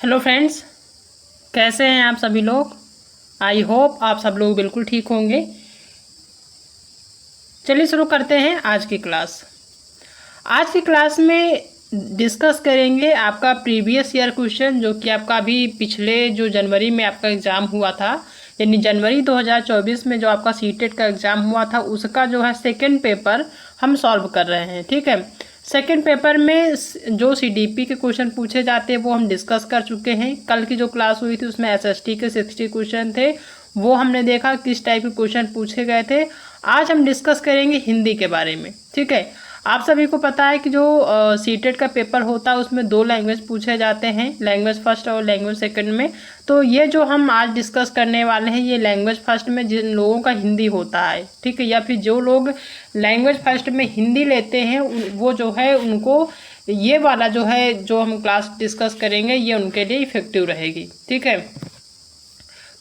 Hello friends, कैसे हैं आप सभी लोग। आई होप आप सब लोग बिल्कुल ठीक होंगे। चलिए शुरू करते हैं आज की क्लास। आज की क्लास में डिस्कस करेंगे आपका प्रीवियस ईयर क्वेश्चन, जो कि आपका अभी पिछले जो जनवरी में आपका एग्ज़ाम हुआ था, यानी जनवरी 2024 में जो आपका सीटेट का एग्ज़ाम हुआ था, उसका जो है सेकेंड पेपर हम सॉल्व कर रहे हैं। ठीक है, सेकेंड पेपर में जो सीडीपी के क्वेश्चन पूछे जाते हैं वो हम डिस्कस कर चुके हैं। कल की जो क्लास हुई थी उसमें एसएसटी के 60 क्वेश्चन थे, वो हमने देखा किस टाइप के क्वेश्चन पूछे गए थे। आज हम डिस्कस करेंगे हिंदी के बारे में। ठीक है, आप सभी को पता है कि जो सीटेट का पेपर होता है उसमें 2 लैंग्वेज पूछे जाते हैं, लैंग्वेज फर्स्ट और लैंग्वेज सेकंड में। तो ये जो हम आज डिस्कस करने वाले हैं ये लैंग्वेज फर्स्ट में जिन लोगों का हिंदी होता है, ठीक है, या फिर जो लोग लैंग्वेज फर्स्ट में हिंदी लेते हैं वो जो है उनको ये वाला जो है जो हम क्लास डिस्कस करेंगे ये उनके लिए इफेक्टिव रहेगी। ठीक है,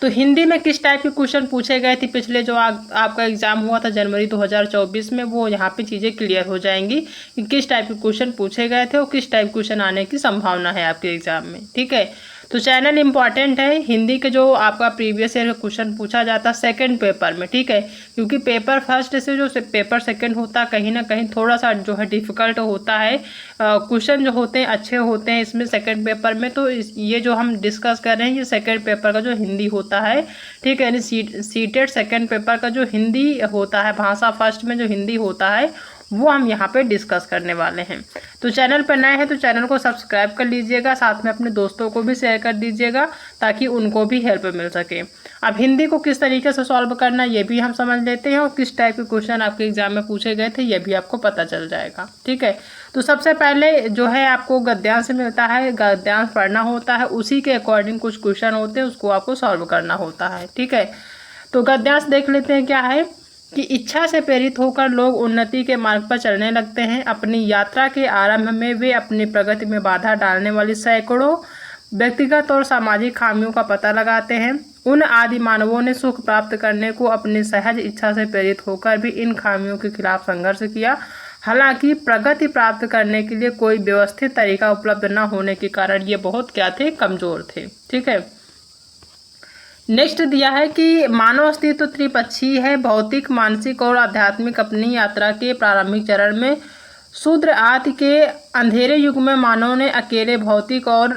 तो हिंदी में किस टाइप के क्वेश्चन पूछे गए थे पिछले जो आपका एग्ज़ाम हुआ था जनवरी 2024 में, वो यहाँ पे चीज़ें क्लियर हो जाएंगी कि किस टाइप के क्वेश्चन पूछे गए थे और किस टाइप क्वेश्चन आने की संभावना है आपके एग्ज़ाम में। ठीक है, तो चैनल इम्पॉर्टेंट है। हिंदी के जो आपका प्रीवियस ईयर का क्वेश्चन पूछा जाता है सेकंड पेपर में, ठीक है, क्योंकि पेपर फर्स्ट से जो पेपर सेकंड होता है कहीं ना कहीं थोड़ा सा जो है डिफ़िकल्ट होता है। क्वेश्चन जो होते हैं अच्छे होते हैं इसमें सेकंड पेपर में। तो ये जो हम डिस्कस कर रहे हैं ये सेकंड पेपर का जो हिंदी होता है, ठीक है, यानी सीटेट सेकंड पेपर का जो हिंदी होता है, भाषा फर्स्ट में जो हिंदी होता है वो हम यहाँ पे डिस्कस करने वाले हैं। तो चैनल पर नए हैं तो चैनल को सब्सक्राइब कर लीजिएगा, साथ में अपने दोस्तों को भी शेयर कर दीजिएगा ताकि उनको भी हेल्प मिल सके। अब हिंदी को किस तरीके से सॉल्व करना ये भी हम समझ लेते हैं और किस टाइप के क्वेश्चन आपके एग्जाम में पूछे गए थे ये भी आपको पता चल जाएगा। ठीक है, तो सबसे पहले जो है आपको गद्यांश मिलता है, गद्यांश पढ़ना होता है, उसी के अकॉर्डिंग कुछ क्वेश्चन होते हैं उसको आपको सॉल्व करना होता है। ठीक है, तो गद्यांश देख लेते हैं क्या है कि इच्छा से प्रेरित होकर लोग उन्नति के मार्ग पर चलने लगते हैं। अपनी यात्रा के आरंभ में वे अपनी प्रगति में बाधा डालने वाली सैकड़ों व्यक्तिगत और सामाजिक खामियों का पता लगाते हैं। उन आदि मानवों ने सुख प्राप्त करने को अपनी सहज इच्छा से प्रेरित होकर भी इन खामियों के खिलाफ संघर्ष किया। हालांकि प्रगति प्राप्त करने के लिए कोई व्यवस्थित तरीका उपलब्ध न होने के कारण ये बहुत क्या थे, कमजोर थे। ठीक है, नेक्स्ट दिया है कि मानव अस्तित्व त्रिपक्षीय है, भौतिक, मानसिक और आध्यात्मिक। अपनी यात्रा के प्रारंभिक चरण में शूद्र आदि के अंधेरे युग में मानव ने अकेले भौतिक और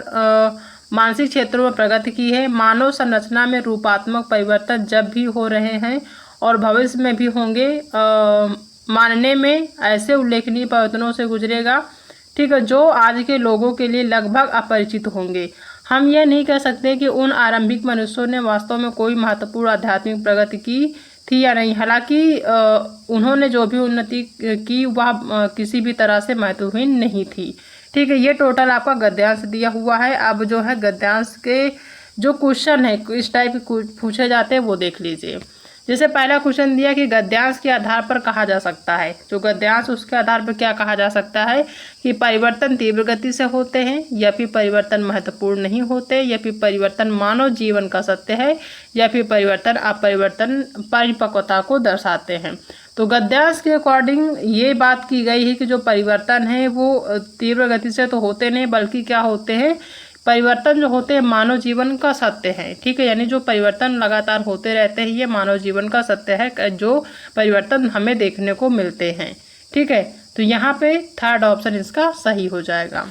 मानसिक क्षेत्रों में प्रगति की है। मानव संरचना में रूपात्मक परिवर्तन जब भी हो रहे हैं और भविष्य में भी होंगे, मानने में ऐसे उल्लेखनीय परिवर्तनों से गुजरेगा, ठीक है, जो आज के लोगों के लिए लगभग अपरिचित होंगे। हम यह नहीं कह सकते कि उन आरंभिक मनुष्यों ने वास्तव में कोई महत्वपूर्ण आध्यात्मिक प्रगति की थी या नहीं। हालांकि उन्होंने जो भी उन्नति की वह किसी भी तरह से महत्वहीन नहीं थी। ठीक है, ये टोटल आपका गद्यांश दिया हुआ है। अब जो है गद्यांश के जो क्वेश्चन है इस टाइप के पूछे जाते हैं वो देख लीजिए। जैसे पहला क्वेश्चन दिया कि गद्यांश के आधार पर कहा जा सकता है, जो गद्यांश उसके आधार पर क्या कहा जा सकता है कि परिवर्तन तीव्र गति से होते हैं, या फिर परिवर्तन महत्वपूर्ण नहीं होते, या फिर परिवर्तन मानव जीवन का सत्य है, या फिर परिवर्तन अपरिवर्तन परिपक्वता को दर्शाते हैं। तो गद्यांश के अकॉर्डिंग ये बात की गई है कि जो परिवर्तन है वो तीव्र गति से तो होते नहीं बल्कि क्या होते हैं, परिवर्तन जो होते हैं मानव जीवन का सत्य है। ठीक है, यानी जो परिवर्तन लगातार होते रहते हैं ये मानव जीवन का सत्य है, जो परिवर्तन हमें देखने को मिलते हैं। ठीक है, तो यहाँ पे थर्ड ऑप्शन इसका सही हो जाएगा।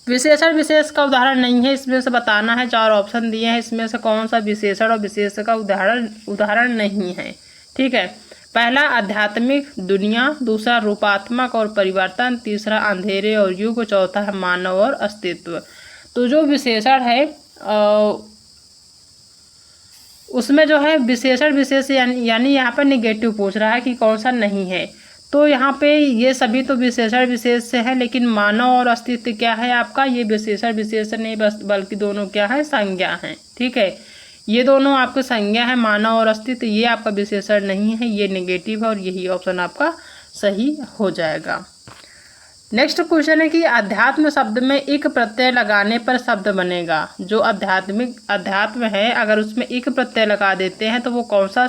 विशेषण विशेष का उदाहरण नहीं है, इसमें से बताना है। 4 ऑप्शन दिए हैं, इसमें से कौन सा विशेषण और विशेष का उदाहरण नहीं है। ठीक है, पहला आध्यात्मिक दुनिया, दूसरा रूपात्मक और परिवर्तन, तीसरा अंधेरे और युग, चौथा है मानव और अस्तित्व। तो जो विशेषण है उसमें जो है विशेषण विशेष यानी यहाँ पर निगेटिव पूछ रहा है कि कौन सा नहीं है। तो यहाँ पे ये सभी तो विशेषण विशेष से है, लेकिन मानव और अस्तित्व क्या है आपका, ये विशेषण विशेष नहीं बल्कि दोनों क्या है, संज्ञा है। ठीक है, ये दोनों आपको संज्ञा है, मानव और अस्तित्व, ये आपका विशेषण नहीं है, ये नेगेटिव है और यही ऑप्शन आपका सही हो जाएगा। नेक्स्ट क्वेश्चन है कि अध्यात्म शब्द में इक प्रत्यय लगाने पर शब्द बनेगा। जो अध्यात्म है अगर उसमें इक प्रत्यय लगा देते हैं तो वो कौन सा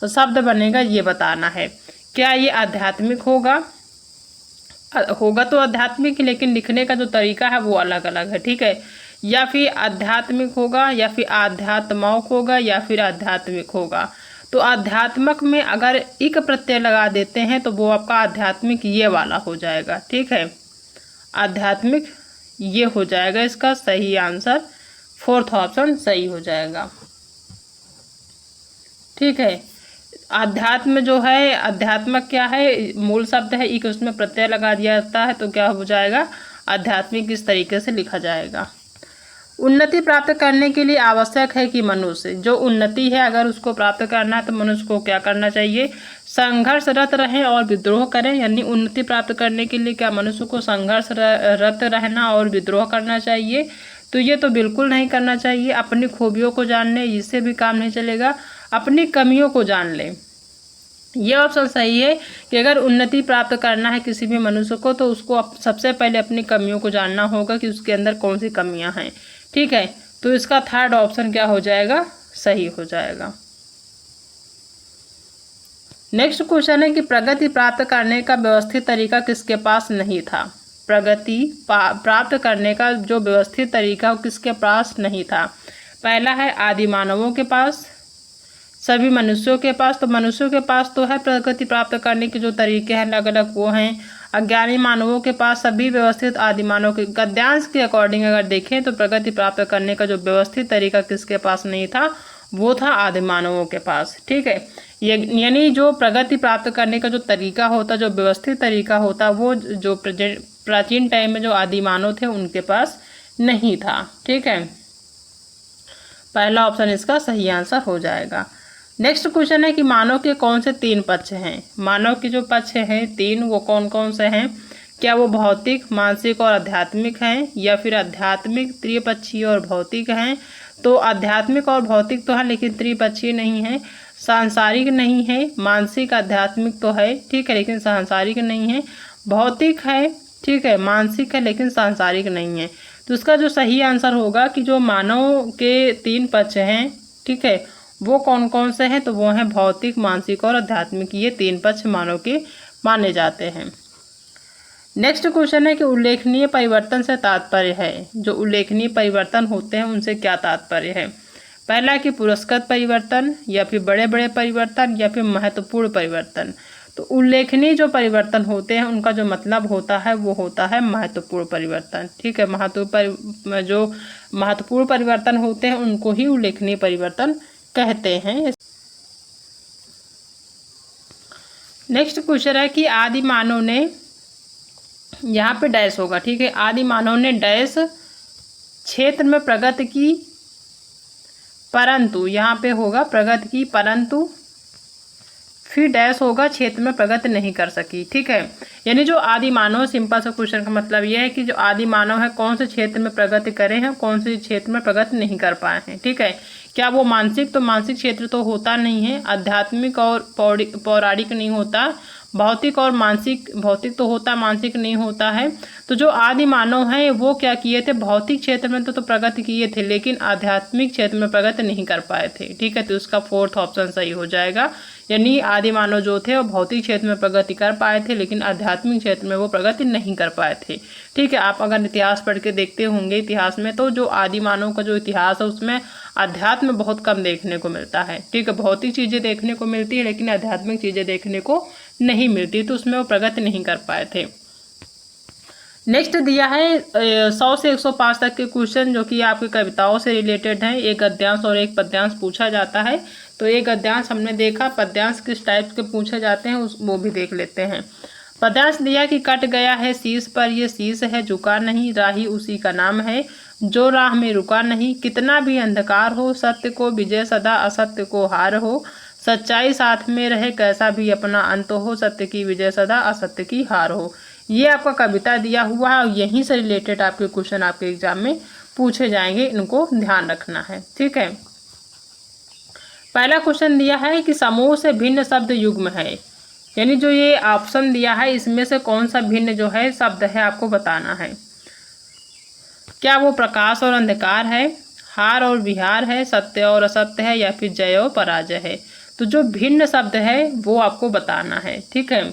शब्द बनेगा ये बताना है। क्या ये आध्यात्मिक होगा, होगा तो आध्यात्मिक, लेकिन लिखने का जो तरीका है वो अलग अलग है, ठीक है। या फिर आध्यात्मिक होगा, या फिर आध्यात्मक होगा, या फिर आध्यात्मिक होगा। तो आध्यात्मक में अगर इक प्रत्यय लगा देते हैं तो वो आपका आध्यात्मिक ये वाला हो जाएगा, ठीक है। आध्यात्मिक ये हो जाएगा इसका सही आंसर, फोर्थ ऑप्शन सही हो जाएगा, ठीक है। आध्यात्म जो है, अध्यात्मक क्या है, मूल शब्द है, इक उसमें प्रत्यय लगा दिया जाता है तो क्या हो जाएगा, आध्यात्मिक इस तरीके से लिखा जाएगा। उन्नति प्राप्त करने के लिए आवश्यक है कि मनुष्य, जो उन्नति है अगर उसको प्राप्त करना है तो मनुष्य को क्या करना चाहिए, संघर्षरत रहें और विद्रोह करें। यानी उन्नति प्राप्त करने के लिए क्या मनुष्य को संघर्षरत रहना और विद्रोह करना चाहिए, तो ये तो बिल्कुल नहीं करना चाहिए। अपनी खूबियों को जान लें, इससे भी काम नहीं चलेगा। अपनी कमियों को जान लें, ये ऑप्शन सही है कि अगर उन्नति प्राप्त करना है किसी भी मनुष्य को तो उसको सबसे पहले अपनी कमियों को जानना होगा कि उसके अंदर कौन सी कमियां हैं, ठीक है। तो इसका थर्ड ऑप्शन क्या हो जाएगा, सही हो जाएगा। नेक्स्ट क्वेश्चन है कि प्रगति प्राप्त करने का व्यवस्थित तरीका किसके पास नहीं था। प्रगति प्राप्त करने का जो व्यवस्थित तरीका किसके पास नहीं था। पहला है आदि मानवों के पास, सभी मनुष्यों के पास। तो मनुष्यों के पास तो है प्रगति प्राप्त करने के जो तरीके हैं अलग अलग वो हैं। अज्ञानी मानवों के पास सभी व्यवस्थित आदि मानव के गद्यांश के अकॉर्डिंग अगर देखें तो प्रगति प्राप्त करने का जो व्यवस्थित तरीका किसके पास नहीं था, वो था आदि मानवों के पास, ठीक है। यानी जो प्रगति प्राप्त करने का जो तरीका होता, जो व्यवस्थित तरीका होता, वो जो प्राचीन टाइम में जो आदि मानव थे उनके पास नहीं था, ठीक है। पहला ऑप्शन इसका सही आंसर हो जाएगा। नेक्स्ट क्वेश्चन है कि मानव के कौन से तीन पक्ष हैं। मानव के जो पक्ष हैं तीन, वो कौन कौन से हैं। क्या वो भौतिक, मानसिक और आध्यात्मिक हैं, या फिर आध्यात्मिक, त्रिपक्षीय और भौतिक हैं। तो आध्यात्मिक और भौतिक तो है लेकिन त्रिपक्षीय नहीं है, सांसारिक नहीं है। मानसिक आध्यात्मिक तो है, ठीक है, लेकिन सांसारिक नहीं है। भौतिक है, ठीक है, मानसिक है लेकिन सांसारिक नहीं है। तो इसका जो सही आंसर होगा कि जो मानव के तीन पक्ष हैं, ठीक है, वो कौन कौन से हैं, तो वो हैं भौतिक, मानसिक और आध्यात्मिक। ये तीन पक्ष मानव के माने जाते हैं। नेक्स्ट क्वेश्चन है कि उल्लेखनीय परिवर्तन से तात्पर्य है। जो उल्लेखनीय परिवर्तन होते हैं उनसे क्या तात्पर्य है। पहला कि पुरस्कृत परिवर्तन, या फिर बड़े बड़े परिवर्तन, या फिर महत्वपूर्ण परिवर्तन। तो उल्लेखनीय जो परिवर्तन होते हैं उनका जो मतलब होता है वो होता है महत्वपूर्ण परिवर्तन, ठीक है। जो महत्वपूर्ण परिवर्तन होते हैं उनको ही उल्लेखनीय परिवर्तन कहते हैं। नेक्स्ट क्वेश्चन है कि आदि मानव ने, यहाँ पे डैश होगा, ठीक है। आदि मानव ने डैश क्षेत्र में प्रगति की परंतु, यहाँ पे होगा प्रगति की परंतु, फिर डैश होगा क्षेत्र में प्रगति नहीं कर सकी, ठीक है। यानी जो आदि मानव, सिंपल सा क्वेश्चन का मतलब यह है कि जो आदि मानव है कौन से क्षेत्र में प्रगति करे हैं, कौन से क्षेत्र में प्रगति नहीं कर पाए हैं, ठीक है। क्या वो मानसिक, तो मानसिक क्षेत्र तो होता नहीं है। आध्यात्मिक और पौराणिक नहीं होता। भौतिक और मानसिक, भौतिक तो होता, मानसिक नहीं होता है। तो जो आदि मानव हैं वो क्या किए थे, भौतिक क्षेत्र में तो प्रगति किए थे लेकिन आध्यात्मिक क्षेत्र में प्रगति नहीं कर पाए थे, ठीक है। तो उसका फोर्थ ऑप्शन सही हो जाएगा। यानी आदि मानव जो थे वो भौतिक क्षेत्र में प्रगति कर पाए थे लेकिन आध्यात्मिक क्षेत्र में वो प्रगति नहीं कर पाए थे, ठीक है। आप अगर इतिहास पढ़ के देखते होंगे इतिहास में, तो जो आदि मानव का जो इतिहास है उसमें अध्यात्म बहुत कम देखने को मिलता है, ठीक है। भौतिक चीज़ें देखने को मिलती है लेकिन आध्यात्मिक चीज़ें देखने को नहीं मिलती, तो उसमें वो प्रगति नहीं कर पाए थे। नेक्स्ट दिया है 100 से 105 तक के क्वेश्चन जो कि आपकी कविताओं से रिलेटेड हैं। एक गद्यांश और एक पद्यांश पूछा जाता है। तो एक गद्यांश हमने देखा, पद्यांश किस टाइप के पूछे जाते हैं वो भी देख लेते हैं। पद्यांश दिया कि कट गया है शीश पर ये शीश है झुका नहीं, राही उसी का नाम है जो राह में रुका नहीं। कितना भी अंधकार हो सत्य को विजय सदा, असत्य को हार हो। सच्चाई साथ में रहे कैसा भी अपना अंत हो, सत्य की विजय सदा, असत्य की हार हो। ये आपका कविता दिया हुआ है और यहीं से रिलेटेड आपके क्वेश्चन आपके एग्जाम में पूछे जाएंगे, इनको ध्यान रखना है, ठीक है। पहला क्वेश्चन दिया है कि समूह से भिन्न शब्द युग्म है। यानी जो ये ऑप्शन दिया है इसमें से कौन सा भिन्न जो है शब्द है आपको बताना है। क्या वो प्रकाश और अंधकार है, हार और विहार है, सत्य और असत्य है, या फिर जय और पराजय है। तो जो भिन्न शब्द है वो आपको बताना है, ठीक है।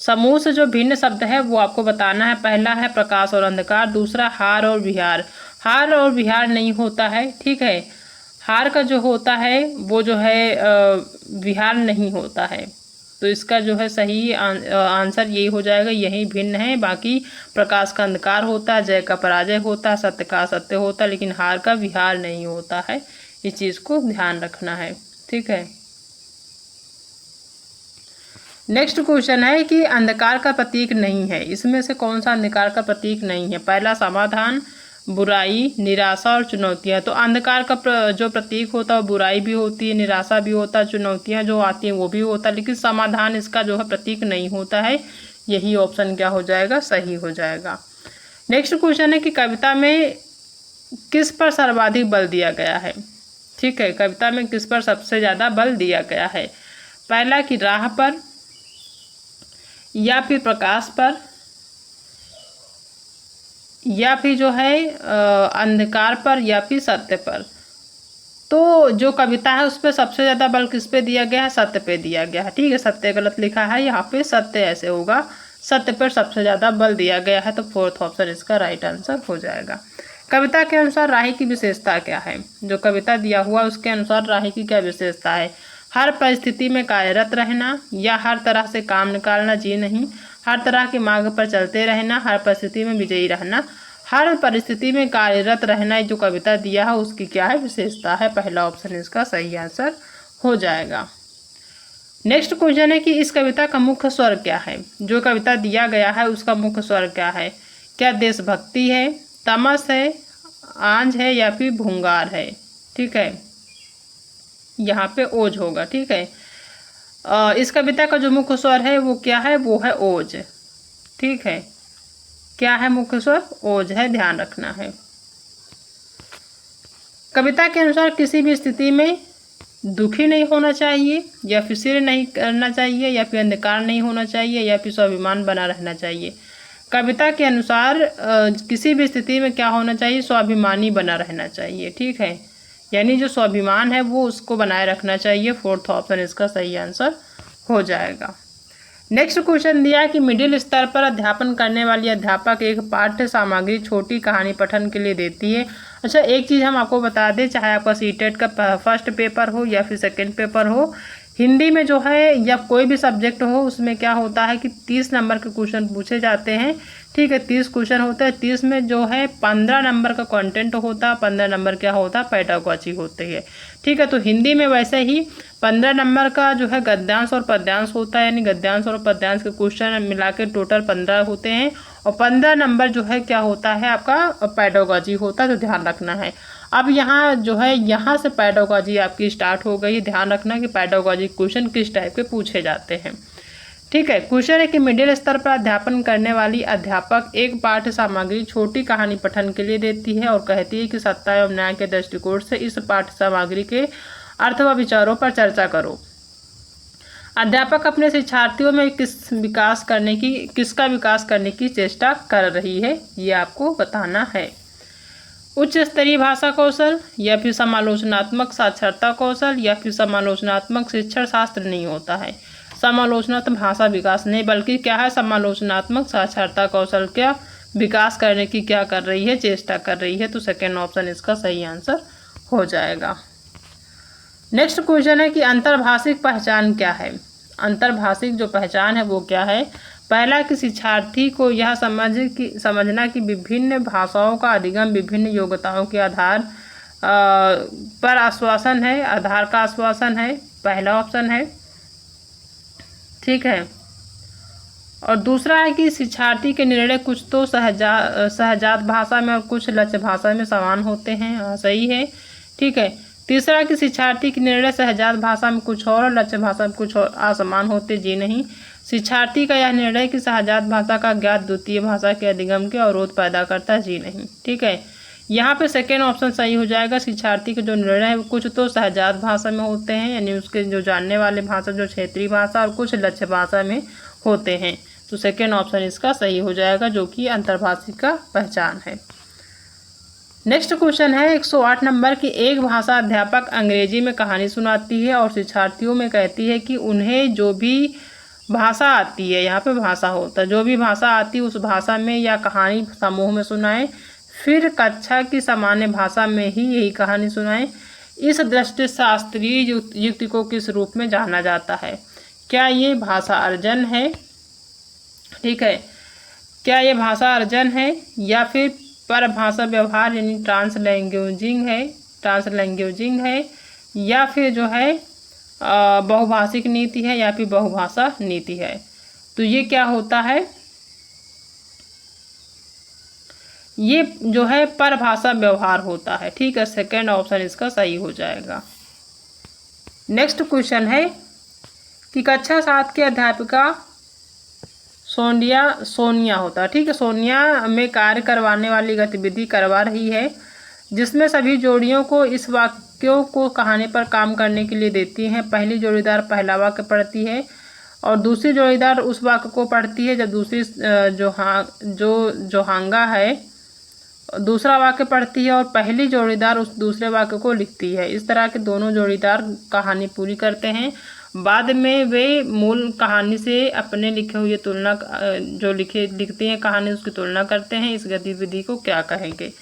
समूह से जो भिन्न शब्द है वो आपको बताना है। पहला है प्रकाश और अंधकार, दूसरा हार और विहार। हार और विहार नहीं होता है, ठीक है। हार का जो होता है वो जो है विहार नहीं होता है। तो इसका जो है सही आंसर यही हो जाएगा, यही भिन्न है। बाकी प्रकाश का अंधकार होता है, जय का पराजय होता है, सत्य का असत्य होता है, लेकिन हार का विहार नहीं होता है। इस चीज़ को ध्यान रखना है, ठीक है। नेक्स्ट क्वेश्चन है कि अंधकार का प्रतीक नहीं है, इसमें से कौन सा अंधकार का प्रतीक नहीं है? पहला समाधान, बुराई, निराशा और चुनौतियां। तो अंधकार का जो प्रतीक होता है बुराई भी होती है, निराशा भी होता है, चुनौतियां जो आती हैं वो भी होता है, लेकिन समाधान इसका जो है प्रतीक नहीं होता है। यही ऑप्शन क्या हो जाएगा? सही हो जाएगा। नेक्स्ट क्वेश्चन है कि कविता में किस पर सर्वाधिक बल दिया गया है? ठीक है, कविता में किस पर सबसे ज़्यादा बल दिया गया है? पहला कि राह पर, या फिर प्रकाश पर, या फिर जो है अंधकार पर, या फिर सत्य पर। तो जो कविता है उस पर सबसे ज़्यादा बल किस पे दिया गया है? सत्य पे दिया गया है, ठीक है। सत्य गलत लिखा है यहाँ पे, सत्य ऐसे होगा, सत्य पर सबसे ज़्यादा बल दिया गया है। तो फोर्थ ऑप्शन इसका राइट आंसर हो जाएगा। कविता के अनुसार राही की विशेषता क्या है? जो कविता दिया हुआ उसके अनुसार राही की क्या विशेषता है? हर परिस्थिति में कार्यरत रहना, या हर तरह से काम निकालना, जी नहीं। हर तरह के मार्ग पर चलते रहना, हर परिस्थिति में विजयी रहना। हर परिस्थिति में कार्यरत रहना जो कविता दिया है उसकी क्या है? विशेषता है। पहला ऑप्शन इसका सही आंसर हो जाएगा। नेक्स्ट क्वेश्चन है कि इस कविता का मुख्य स्वर क्या है? जो कविता दिया गया है उसका मुख्य स्वर क्या है? क्या देशभक्ति है, तमस है, आंझ है, या फिर भूंगार है? ठीक है, यहाँ पे ओज होगा, ठीक है। इस कविता का जो मुख्य स्वर है वो क्या है? वो है ओज, ठीक है। क्या है मुख्य स्वर? ओज है, ध्यान रखना है। कविता के अनुसार किसी भी स्थिति में दुखी नहीं होना चाहिए, या फिर सिर नहीं करना चाहिए, या फिर अंधकार नहीं होना चाहिए, या फिर स्वाभिमान बना रहना चाहिए। कविता के अनुसार किसी भी स्थिति में क्या होना चाहिए? स्वाभिमानी बना रहना चाहिए, ठीक है। यानी जो स्वाभिमान है वो उसको बनाए रखना चाहिए। फोर्थ ऑप्शन इसका सही आंसर हो जाएगा। नेक्स्ट क्वेश्चन दिया कि मिडिल स्तर पर अध्यापन करने वाली अध्यापक एक पाठ्य सामग्री छोटी कहानी पठन के लिए देती है। अच्छा, एक चीज़ हम आपको बता दें, चाहे आपका सीटेट का फर्स्ट पेपर हो या फिर सेकंड पेपर हो, हिंदी में जो है या कोई भी सब्जेक्ट हो उसमें क्या होता है कि 30 नंबर के क्वेश्चन पूछे जाते हैं, ठीक है। 30 क्वेश्चन होते हैं, 30 में जो है 15 नंबर का कंटेंट होता है, 15 नंबर क्या होता है? पेडागॉजी होती है, ठीक है। तो हिंदी में वैसे ही 15 नंबर का जो है गद्यांश और पद्यांश होता है, यानी गद्यांश और पद्यांश के क्वेश्चन मिला के टोटल 15 होते हैं, और 15 नंबर जो है क्या होता है? आपका पेडागॉजी होता है। तो ध्यान रखना है। अब यहाँ जो है यहाँ से पेडागॉजी आपकी स्टार्ट हो गई। ध्यान रखना कि पेडागॉजी क्वेश्चन किस टाइप के पूछे जाते हैं, ठीक है। क्वेश्चन है कि मिडिल स्तर पर अध्यापन करने वाली अध्यापक एक पाठ्य सामग्री छोटी कहानी पठन के लिए देती है और कहती है कि सत्ता एवं न्याय के दृष्टिकोण से इस पाठ्य सामग्री के अर्थ व विचारों पर चर्चा करो। अध्यापक अपने शिक्षार्थियों में किसका विकास करने की चेष्टा कर रही है, ये आपको बताना है। उच्च स्तरीय भाषा कौशल, या फिर समालोचनात्मक साक्षरता कौशल, या फिर समालोचनात्मक शिक्षण शास्त्र नहीं होता है। समालोचनात्मक भाषा विकास नहीं, बल्कि क्या है? समालोचनात्मक साक्षरता कौशल क्या विकास करने की क्या कर रही है? चेष्टा कर रही है। तो सेकेंड ऑप्शन इसका सही आंसर हो जाएगा। नेक्स्ट क्वेश्चन है कि अंतर्भाषिक पहचान क्या है? अंतर्भाषिक जो पहचान है वो क्या है? पहला कि शिक्षार्थी को यह समझना कि विभिन्न भाषाओं का अधिगम विभिन्न योग्यताओं के आधार पर आश्वासन है, आधार का आश्वासन है, पहला ऑप्शन है, ठीक है। और दूसरा है कि शिक्षार्थी के निर्णय कुछ तो सहजात भाषा में और कुछ लक्ष्य भाषा में समान होते हैं, सही है, ठीक है। तीसरा कि शिक्षार्थी के निर्णय सहजात भाषा में कुछ और लक्ष्य भाषा में कुछ और असमान होते, जी नहीं। शिक्षार्थी का यह निर्णय कि सहजात भाषा का ज्ञात द्वितीय भाषा के अधिगम के अवरोध पैदा करता है, जी नहीं, ठीक है। यहाँ पे सेकेंड ऑप्शन सही हो जाएगा। शिक्षार्थी के जो निर्णय है वो कुछ तो सहजात भाषा में होते हैं, यानी उसके जो जानने वाले भाषा जो क्षेत्रीय भाषा, और कुछ लक्ष्य भाषा में होते हैं। तो सेकेंड ऑप्शन इसका सही हो जाएगा, जो कि अंतर्भाषिक का पहचान है। नेक्स्ट क्वेश्चन है 108 नंबर की एक भाषा अध्यापक अंग्रेजी में कहानी सुनाती है और शिक्षार्थियों में कहती है कि उन्हें जो भी भाषा आती है, यहाँ पे भाषा होता है, जो भी भाषा आती है उस भाषा में या कहानी समूह में सुनाएं, फिर कक्षा की सामान्य भाषा में ही यही कहानी सुनाएं। इस दृष्टि शास्त्रीय युक्ति को किस रूप में जाना जाता है? क्या ये भाषा अर्जन है? ठीक है, क्या ये भाषा अर्जन है या फिर परभाषा व्यवहार यानी ट्रांसलैंग्वेजिंग है या फिर जो है बहुभाषिक नीति है या फिर बहुभाषा नीति है? तो ये क्या होता है? ये जो है परभाषा व्यवहार होता है। ठीक है, सेकंड ऑप्शन इसका सही हो जाएगा। नेक्स्ट क्वेश्चन है कि कक्षा 7 की अध्यापिका सोनिया होता है। ठीक है, सोनिया में कार्य करवाने वाली गतिविधि करवा रही है जिसमें सभी जोड़ियों को इस वाक्यों को कहानी पर काम करने के लिए देती हैं। पहली जोड़ीदार पहला वाक्य पढ़ती है और दूसरी जोड़ीदार उस वाक्य को पढ़ती है, जब दूसरी जोहांगा है दूसरा वाक्य पढ़ती है और पहली जोड़ीदार उस दूसरे वाक्य को लिखती है। इस तरह के दोनों जोड़ीदार कहानी पूरी करते हैं। बाद में वे मूल कहानी से अपने लिखे हुए तुलना जो लिखते हैं कहानी उसकी तुलना करते हैं। इस गतिविधि को क्या कहेंगे?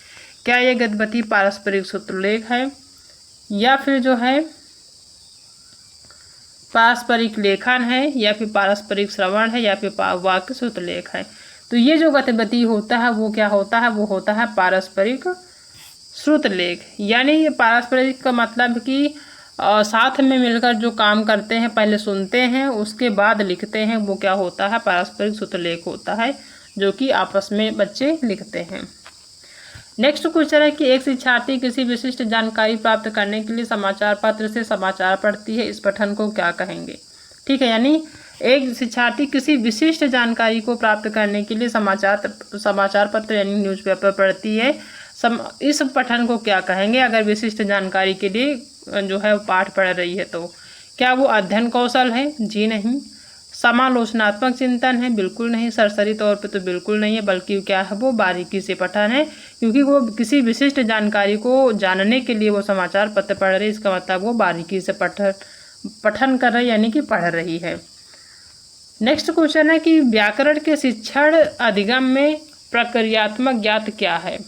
क्या यह गतिविधि पारस्परिक सूत्रलेख है या फिर जो है पारस्परिक लेखन है या फिर पारस्परिक श्रवण है या फिर वाक्य सूत्रलेख है? तो ये जो गतिविधि होता है वो क्या होता है? वो होता है पारस्परिक श्रुतलेख। यानी ये पारस्परिक का मतलब कि साथ में मिलकर जो काम करते हैं, पहले सुनते हैं उसके बाद लिखते हैं, वो क्या होता है? पारस्परिक श्रुतलेख होता है, जो कि आपस में बच्चे लिखते हैं। नेक्स्ट क्वेश्चन है कि एक शिक्षार्थी किसी विशिष्ट जानकारी प्राप्त करने के लिए समाचार पत्र से समाचार पढ़ती है, इस पठन को क्या कहेंगे? ठीक है, यानी एक शिक्षार्थी किसी विशिष्ट जानकारी को प्राप्त करने के लिए समाचार पत्र यानी न्यूज़पेपर पढ़ती है, इस पठन को क्या कहेंगे? अगर विशिष्ट जानकारी के लिए जो है पाठ पढ़ रही है तो क्या वो अध्ययन कौशल है? जी नहीं। समालोचनात्मक चिंतन है? बिल्कुल नहीं। सरसरी तौर पे तो बिल्कुल नहीं है, बल्कि क्या है वो बारीकी से पठन है, क्योंकि वो किसी विशिष्ट जानकारी को जानने के लिए वो समाचार पत्र पढ़ रही है, इसका मतलब वो बारीकी से पठन कर रही यानी कि पढ़ रही है। नेक्स्ट क्वेश्चन है कि व्याकरण के शिक्षण अधिगम में प्रक्रियात्मक ज्ञात क्या है?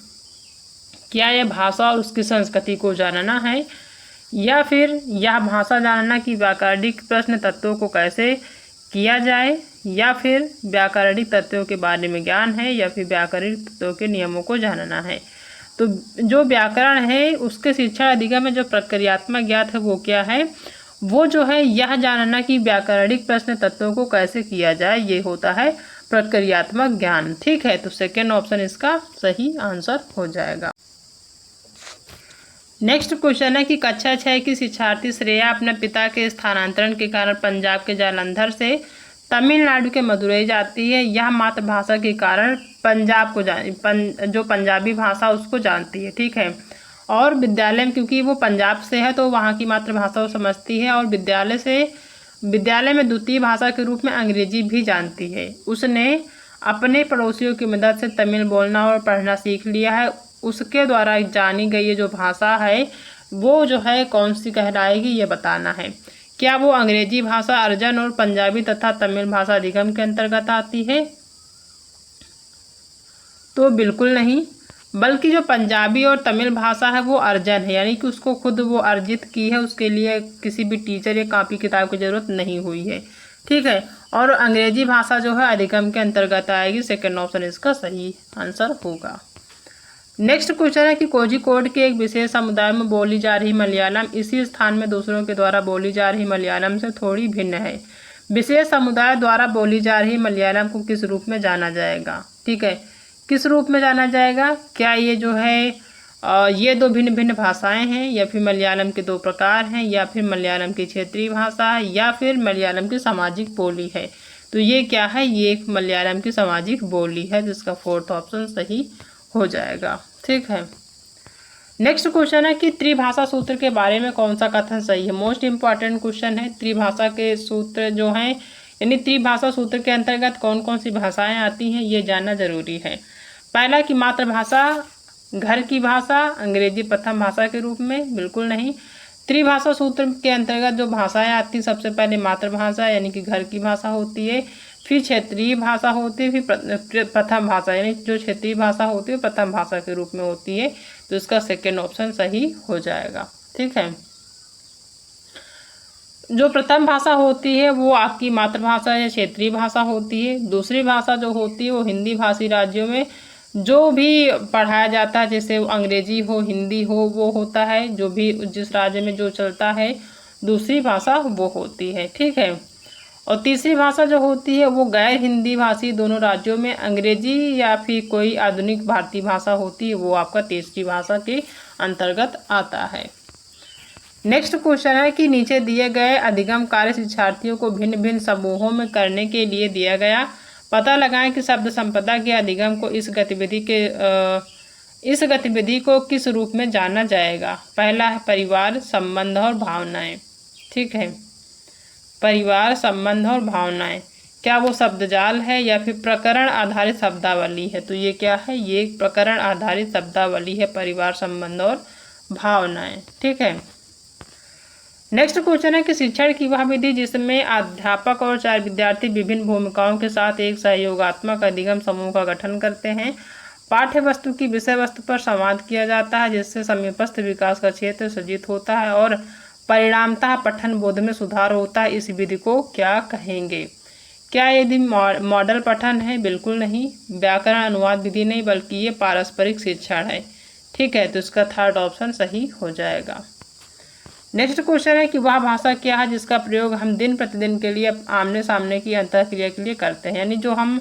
क्या यह भाषा और उसकी संस्कृति को जानना है या फिर यह भाषा जानना कि व्याकरणिक प्रश्न तत्वों को कैसे किया जाए या फिर व्याकरणिक तत्वों के बारे में ज्ञान है या फिर व्याकरणिक तत्वों के नियमों को जानना है? तो जो व्याकरण है उसके शिक्षण अधिगम में जो प्रक्रियात्मक ज्ञात है वो क्या है? वो जो है यह जानना कि व्याकरणिक प्रश्न तत्वों को कैसे किया जाए, ये होता है प्रक्रियात्मक ज्ञान। ठीक है, तो सेकेंड ऑप्शन इसका सही आंसर हो जाएगा। नेक्स्ट क्वेश्चन है कि कक्षा 6 की शिक्षार्थी श्रेया अपने पिता के स्थानांतरण के कारण पंजाब के जालंधर से तमिलनाडु के मदुरई जाती है। यह मातृभाषा के कारण पंजाब को जो पंजाबी भाषा उसको जानती है। ठीक है, और विद्यालय में क्योंकि वो पंजाब से है तो वहाँ की मातृभाषा वो समझती है और विद्यालय में द्वितीय भाषा के रूप में अंग्रेजी भी जानती है। उसने अपने पड़ोसियों की मदद से तमिल बोलना और पढ़ना सीख लिया है। उसके द्वारा जानी गई ये जो भाषा है वो जो है कौन सी कहलाएगी, ये बताना है। क्या वो अंग्रेजी भाषा अर्जन और पंजाबी तथा तमिल भाषा अधिगम के अंतर्गत आती है? तो बिल्कुल नहीं, बल्कि जो पंजाबी और तमिल भाषा है वो अर्जन है, यानी कि उसको खुद वो अर्जित की है, उसके लिए किसी भी टीचर या कॉपी किताब की ज़रूरत नहीं हुई है। ठीक है, और अंग्रेजी भाषा जो है अधिगम के अंतर्गत आएगी। सेकंड ऑप्शन इसका सही आंसर होगा। नेक्स्ट क्वेश्चन है कि कोझिकोड के एक विशेष समुदाय में बोली जा रही मलयालम इसी स्थान में दूसरों के द्वारा बोली जा रही मलयालम से थोड़ी भिन्न है। विशेष समुदाय द्वारा बोली जा रही मलयालम को किस रूप में जाना जाएगा? ठीक है, किस रूप में जाना जाएगा? क्या ये जो है ये दो भिन्न भिन्न भाषाएं हैं या फिर मलयालम के दो प्रकार हैं या फिर मलयालम की क्षेत्रीय भाषा है या फिर मलयालम की सामाजिक बोली है? तो ये क्या है? ये एक मलयालम की सामाजिक बोली है, जिसका फोर्थ ऑप्शन सही हो जाएगा। ठीक है, नेक्स्ट क्वेश्चन है कि त्रिभाषा सूत्र के बारे में कौन सा कथन सही है? मोस्ट इम्पॉर्टेंट क्वेश्चन है। त्रिभाषा के सूत्र जो हैं यानी त्रिभाषा सूत्र के अंतर्गत कौन कौन सी भाषाएं आती हैं, ये जानना जरूरी है। पहला कि मातृभाषा घर की भाषा अंग्रेजी प्रथम भाषा के रूप में, बिल्कुल नहीं। त्रिभाषा सूत्र के अंतर्गत जो भाषाएं आती, सबसे पहले मातृभाषा यानी कि घर की भाषा होती है, फिर क्षेत्रीय भाषा होती है, फिर प्रथम भाषा यानी जो क्षेत्रीय भाषा होती है प्रथम भाषा के रूप में होती है। तो इसका सेकेंड ऑप्शन सही हो जाएगा। ठीक है, जो प्रथम भाषा होती है वो आपकी मातृभाषा या क्षेत्रीय भाषा होती है। दूसरी भाषा जो होती है वो हिंदी भाषी राज्यों में जो भी पढ़ाया जाता है, जैसे अंग्रेजी हो, हिंदी हो, वो होता है। जो भी जिस राज्य में जो चलता है दूसरी भाषा वो होती है। ठीक है, और तीसरी भाषा जो होती है वो गैर हिंदी भाषी दोनों राज्यों में अंग्रेजी या फिर कोई आधुनिक भारतीय भाषा होती है, वो आपका तीसरी भाषा के अंतर्गत आता है। नेक्स्ट क्वेश्चन है कि नीचे दिए गए अधिगम कार्य शिक्षार्थियों को भिन्न भिन्न समूहों में करने के लिए दिया गया। पता लगाएं कि शब्द संपदा के अधिगम को इस गतिविधि को किस रूप में जाना जाएगा। पहला है परिवार, संबंध और भावनाएं। ठीक है, परिवार, संबंध और भावनाएं, क्या वो शब्दजाल है या फिर प्रकरण आधारित शब्दावली है? तो ये क्या है, ये प्रकरण आधारित शब्दावली है, परिवार, संबंध और भावनाएं। ठीक है, नेक्स्ट क्वेश्चन है कि शिक्षण की वह विधि जिसमें अध्यापक और 4 विद्यार्थी विभिन्न भूमिकाओं के साथ एक सहयोगात्मक अधिगम समूह का गठन करते हैं। पाठ्य वस्तु की विषय वस्तु पर संवाद किया जाता है जिससे समीपस्थ विकास का क्षेत्र सृजित होता है और परिणामतः पठन बोध में सुधार होता है। इस विधि को क्या कहेंगे? क्या यदि मॉडल पठन है? बिल्कुल नहीं। व्याकरण अनुवाद विधि नहीं, बल्कि ये पारस्परिक शिक्षण है। ठीक है, तो इसका थर्ड ऑप्शन सही हो जाएगा। नेक्स्ट क्वेश्चन है कि वह भाषा क्या है जिसका प्रयोग हम दिन प्रतिदिन के लिए आमने सामने की अंतःक्रिया के लिए करते हैं। यानी जो हम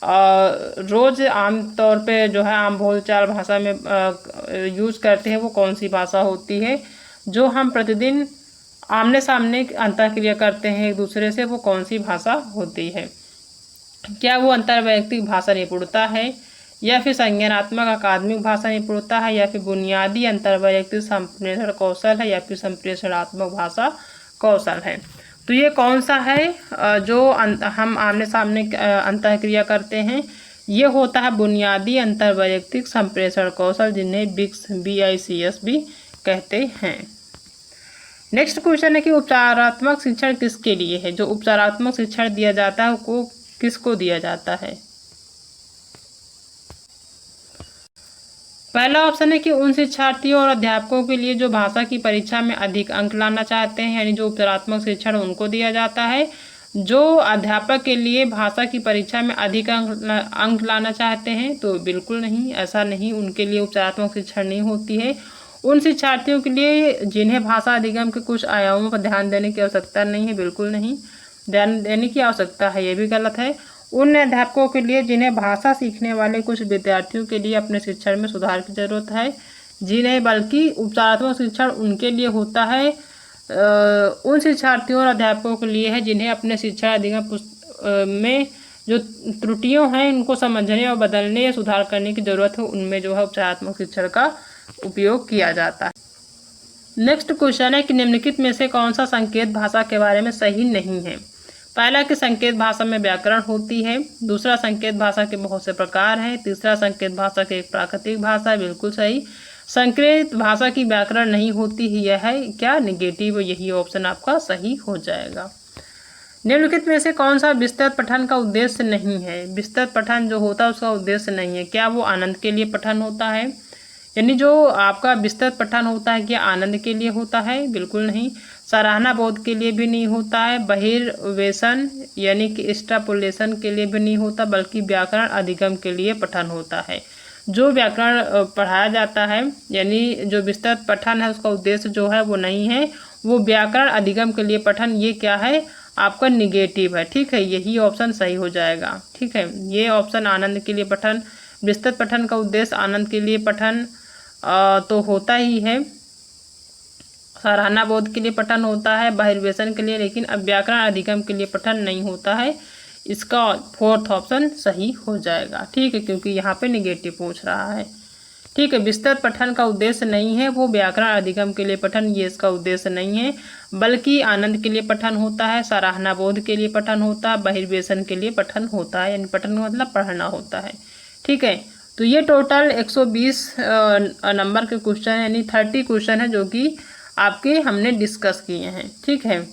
रोज़ आम तौर पे जो है आम बोलचाल भाषा में यूज़ करते हैं वो कौन सी भाषा होती है? जो हम प्रतिदिन आमने सामने अंतःक्रिया करते हैं एक दूसरे से, वो कौन सी भाषा होती है? क्या वो अंतर्वैयक्तिक भाषा निपुणता है या फिर संज्ञानात्मक अकादमिक भाषा निपुणता है या फिर बुनियादी अंतर्वैयक्तिक संप्रेषण कौशल है या फिर संप्रेषणात्मक भाषा कौशल है? तो ये कौन सा है जो हम आमने सामने अंतःक्रिया करते हैं? ये होता है बुनियादी अंतर्वैयक्तिक संप्रेषण कौशल, जिन्हें BICS भी कहते हैं। नेक्स्ट क्वेश्चन है कि उपचारात्मक शिक्षण किसके लिए है? जो उपचारात्मक शिक्षण दिया जाता है वो किसको दिया जाता है? पहला ऑप्शन है कि उन शिक्षार्थियों और अध्यापकों के लिए जो भाषा की परीक्षा में अधिक अंक लाना चाहते हैं, यानी जो उपचारात्मक शिक्षण उनको दिया जाता है। जो अध्यापक के लिए भाषा की परीक्षा में अधिक अंक लाना चाहते हैं, तो बिल्कुल नहीं, ऐसा नहीं, उनके लिए उपचारात्मक शिक्षण नहीं होती है। उन शिक्षार्थियों के लिए जिन्हें भाषा अधिगम के कुछ आयामों पर ध्यान देने की आवश्यकता नहीं है, बिल्कुल नहीं ध्यान देने की आवश्यकता है, ये भी गलत है। उन अध्यापकों के लिए जिन्हें भाषा सीखने वाले कुछ विद्यार्थियों के लिए अपने शिक्षण में सुधार की जरूरत है, जिन्हें बल्कि उपचारात्मक शिक्षण उनके लिए होता है उन शिक्षार्थियों और अध्यापकों के लिए है जिन्हें अपने शिक्षा अधिगम में जो त्रुटियों हैं उनको समझने और बदलने या सुधार करने की जरूरत है, उनमें जो है उपचारात्मक शिक्षण का उपयोग किया जाता है। नेक्स्ट क्वेश्चन है कि निम्नलिखित में से कौन सा संकेत भाषा के बारे में सही नहीं है? पहला कि संकेत भाषा में व्याकरण होती है। दूसरा, संकेत भाषा के बहुत से प्रकार हैं। तीसरा, संकेत भाषा की एक प्राकृतिक भाषा है, बिल्कुल सही। संकेत भाषा की व्याकरण नहीं होती है, यह है क्या? निगेटिव। यही ऑप्शन आपका सही हो जाएगा। निम्नलिखित में से कौन सा विस्तृत पठन का उद्देश्य नहीं है? विस्तृत पठन जो होता है उसका उद्देश्य नहीं है। क्या वो आनंद के लिए पठन होता है? यानी जो आपका विस्तृत पठन होता है क्या आनंद के लिए होता है? बिल्कुल नहीं। सराहना बोध के लिए भी नहीं होता है। बहिर्वेशन यानी कि एक्सट्रापोलेशन के लिए भी नहीं होता, बल्कि व्याकरण अधिगम के लिए पठन होता है। जो व्याकरण पढ़ाया जाता है यानी जो विस्तृत पठन है उसका उद्देश्य जो है वो नहीं है, वो व्याकरण अधिगम के लिए पठन, ये क्या है आपका? निगेटिव है। ठीक है, यही ऑप्शन सही हो जाएगा। ठीक है, ये ऑप्शन आनंद के लिए पठन, विस्तृत पठन का उद्देश्य आनंद के लिए पठन तो होता ही है। सराहना बोध के लिए पठन होता है, बहिर्वेशन के लिए, लेकिन अब व्याकरण अधिगम के लिए पठन नहीं होता है। इसका फोर्थ ऑप्शन सही हो जाएगा। ठीक है, क्योंकि यहाँ पे निगेटिव पूछ रहा है। ठीक है, विस्तृत पठन का उद्देश्य नहीं है वो व्याकरण अधिगम के लिए पठन, ये इसका उद्देश्य नहीं है, बल्कि आनंद के लिए पठन होता है, सराहना बोध के लिए पठन होता है, बहिर्वेशन के लिए पठन होता है, यानी पठन का मतलब पढ़ना होता है। ठीक है, तो ये टोटल 120 नंबर के क्वेश्चन यानी 30 क्वेश्चन है जो कि आपके हमने डिस्कस किए हैं, ठीक है।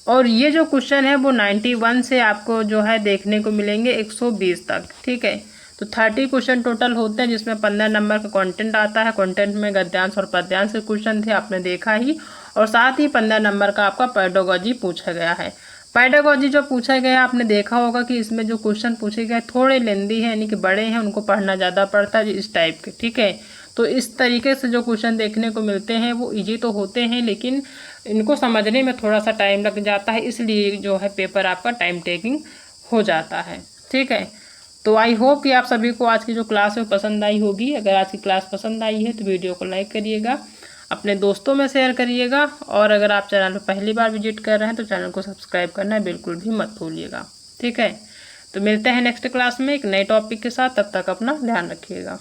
और ये जो क्वेश्चन है वो 91 से आपको जो है देखने को मिलेंगे 120 तक, ठीक है। तो 30 क्वेश्चन टोटल होते हैं, जिसमें 15 नंबर का कंटेंट आता है। कंटेंट में गद्यांश और पद्यांश के क्वेश्चन थे, आपने देखा ही। और साथ ही 15 नंबर का आपका पेडागोजी पूछा गया है। पेडागोजी जो पूछा गया आपने देखा होगा कि इसमें जो क्वेश्चन पूछे गए थोड़े लेंदी हैं, यानी कि बड़े हैं, उनको पढ़ना ज़्यादा पड़ता है इस टाइप के, ठीक है। तो इस तरीके से जो क्वेश्चन देखने को मिलते हैं वो इजी तो होते हैं, लेकिन इनको समझने में थोड़ा सा टाइम लग जाता है, इसलिए जो है पेपर आपका टाइम टेकिंग हो जाता है, ठीक है। तो आई होप कि आप सभी को आज की जो क्लास है वो पसंद आई होगी। अगर आज की क्लास पसंद आई है तो वीडियो को लाइक करिएगा, अपने दोस्तों में शेयर करिएगा, और अगर आप चैनल पर पहली बार विजिट कर रहे हैं तो चैनल को सब्सक्राइब करना बिल्कुल भी मत भूलिएगा, ठीक है। तो मिलते हैं नेक्स्ट क्लास में एक नए टॉपिक के साथ, तब तक अपना ध्यान रखिएगा।